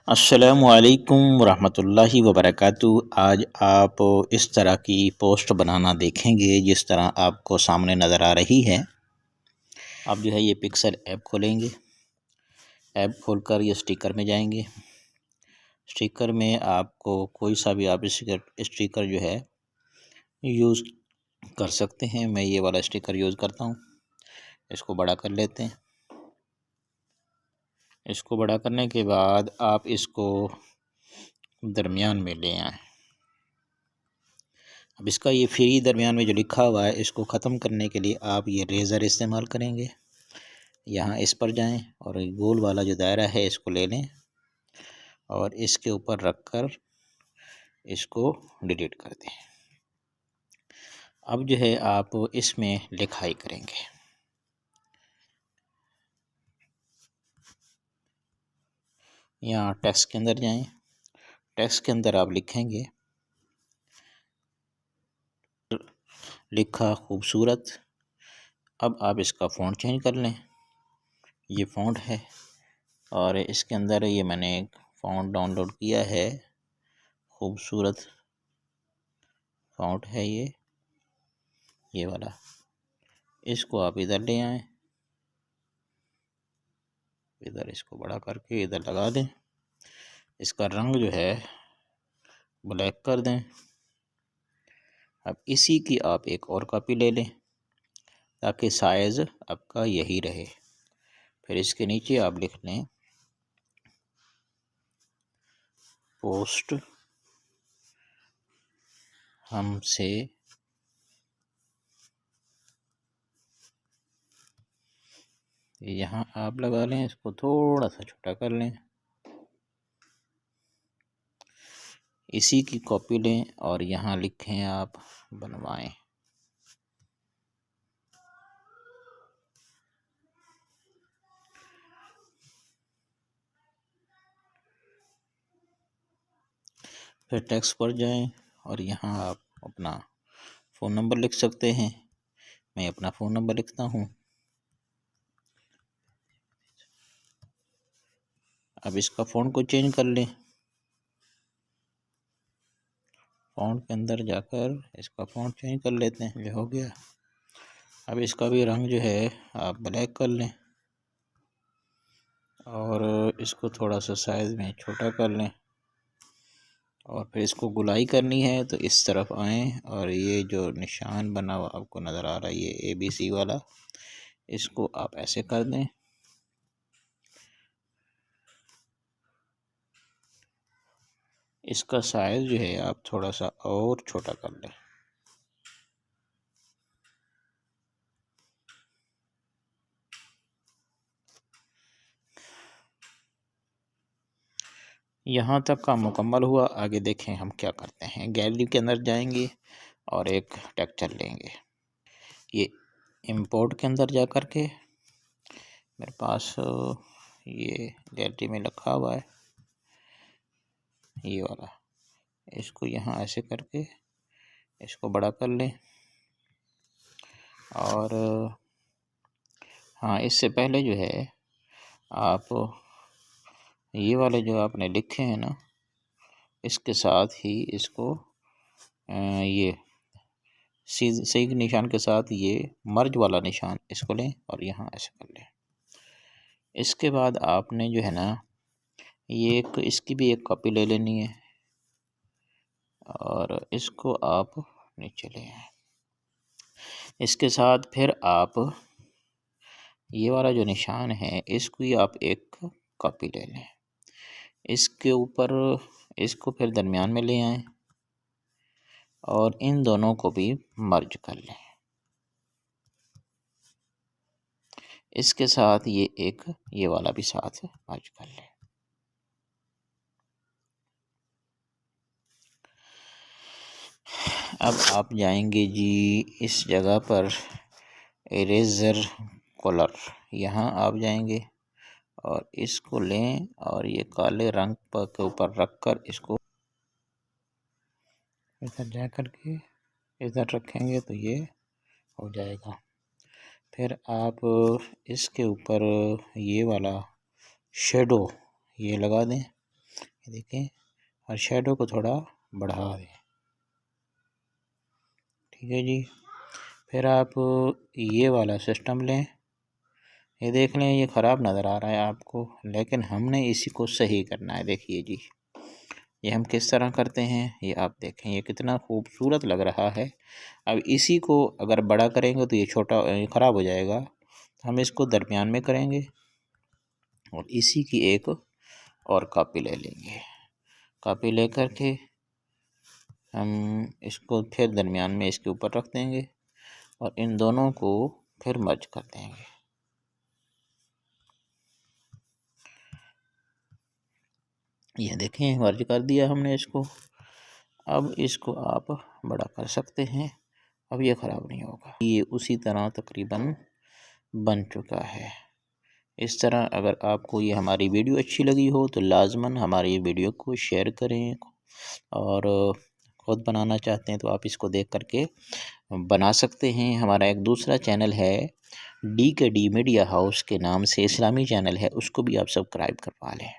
अस्सलामुअलैकुम वरहमतुल्लाहि वबरकातुहू। आज आप इस तरह की पोस्ट बनाना देखेंगे जिस तरह आपको सामने नज़र आ रही है। आप जो है ये पिक्सल ऐप खोलेंगे। ऐप खोलकर ये स्टिकर में जाएंगे। स्टिकर में आपको कोई सा भी आप स्टिकर जो है यूज़ कर सकते हैं। मैं ये वाला स्टिकर यूज़ करता हूँ। इसको बड़ा कर लेते हैं। इसको बड़ा करने के बाद आप इसको दरमियान में ले आएँ। अब इसका ये फ्री दरमियान में जो लिखा हुआ है इसको ख़त्म करने के लिए आप ये रेज़र इस्तेमाल करेंगे। यहाँ इस पर जाएं और गोल वाला जो दायरा है इसको ले लें और इसके ऊपर रख कर इसको डिलीट कर दें। अब जो है आप इसमें लिखाई करेंगे। यहाँ टेक्स्ट के अंदर जाएं। टेक्स्ट के अंदर आप लिखेंगे लिखा खूबसूरत। अब आप इसका फ़ॉन्ट चेंज कर लें। ये फ़ॉन्ट है और इसके अंदर ये मैंने एक फ़ॉन्ट डाउनलोड किया है। खूबसूरत फ़ॉन्ट है ये वाला। इसको आप इधर ले आएं। इधर इसको बड़ा करके इधर लगा दें। इसका रंग जो है ब्लैक कर दें। अब इसी की आप एक और कॉपी ले लें ताकि साइज़ आपका यही रहे। फिर इसके नीचे आप लिख लें पोस्ट हमसे यहाँ आप लगा लें। इसको थोड़ा सा छोटा कर लें। इसी की कॉपी लें और यहाँ लिखें आप बनवाएं। फिर टेक्स्ट पर जाएं और यहाँ आप अपना फ़ोन नंबर लिख सकते हैं। मैं अपना फ़ोन नंबर लिखता हूँ। अब इसका फ़ॉन्ट को चेंज कर लें। फ़ॉन्ट के अंदर जाकर इसका फ़ॉन्ट चेंज कर लेते हैं। ये हो गया। अब इसका भी रंग जो है आप ब्लैक कर लें और इसको थोड़ा सा साइज़ में छोटा कर लें और फिर इसको गुलाई करनी है तो इस तरफ आएँ और ये जो निशान बना हुआ आपको नज़र आ रहा है ये ABC वाला, इसको आप ऐसे कर दें। इसका साइज़ जो है आप थोड़ा सा और छोटा कर लें। यहाँ तक का मुकम्मल हुआ। आगे देखें हम क्या करते हैं। गैलरी के अंदर जाएंगे और एक टेक्सचर लेंगे। ये इंपोर्ट के अंदर जा कर के मेरे पास ये गैलरी में रखा हुआ है ये वाला। इसको यहाँ ऐसे करके इसको बड़ा कर लें और हाँ, इससे पहले जो है आप ये वाले जो आपने लिखे हैं ना इसके साथ ही इसको ये सही निशान के साथ ये मर्ज वाला निशान इसको लें और यहाँ ऐसे कर लें। इसके बाद आपने जो है ना ये एक इसकी भी एक कॉपी ले लेनी है और इसको आप नीचे ले आए। इसके साथ फिर आप ये वाला जो निशान है इसको ही आप एक कॉपी ले लें। इसके ऊपर इसको फिर दरमियान में ले आएं और इन दोनों को भी मर्ज कर लें। इसके साथ ये वाला भी साथ मर्ज कर लें। अब आप जाएंगे जी इस जगह पर इरेज़र कलर, यहाँ आप जाएंगे और इसको लें और ये काले रंग पर के ऊपर रख कर इसको इधर जा कर के इधर रखेंगे तो ये हो जाएगा। फिर आप इसके ऊपर ये वाला शेडो ये लगा दें ये देखें, और शेडो को थोड़ा बढ़ा दें। ठीक है जी। फिर आप ये वाला सिस्टम लें, ये देख लें ये ख़राब नज़र आ रहा है आपको, लेकिन हमने इसी को सही करना है। देखिए जी, ये हम किस तरह करते हैं ये आप देखें, ये कितना खूबसूरत लग रहा है। अब इसी को अगर बड़ा करेंगे तो ये छोटा ख़राब हो जाएगा। हम इसको दरमियान में करेंगे और इसी की एक और कॉपी ले लेंगे। कॉपी ले कर के हम इसको फिर दरमियान में इसके ऊपर रख देंगे और इन दोनों को फिर मर्ज कर देंगे। ये देखें, मर्ज कर दिया हमने इसको। अब इसको आप बड़ा कर सकते हैं, अब ये ख़राब नहीं होगा। ये उसी तरह तकरीबन बन चुका है। इस तरह अगर आपको ये हमारी वीडियो अच्छी लगी हो तो लाजमन हमारी वीडियो को शेयर करें, और ख़ुद बनाना चाहते हैं तो आप इसको देख करके बना सकते हैं। हमारा एक दूसरा चैनल है DKD मीडिया हाउस के नाम से, इस्लामी चैनल है, उसको भी आप सब्सक्राइब करवा लें।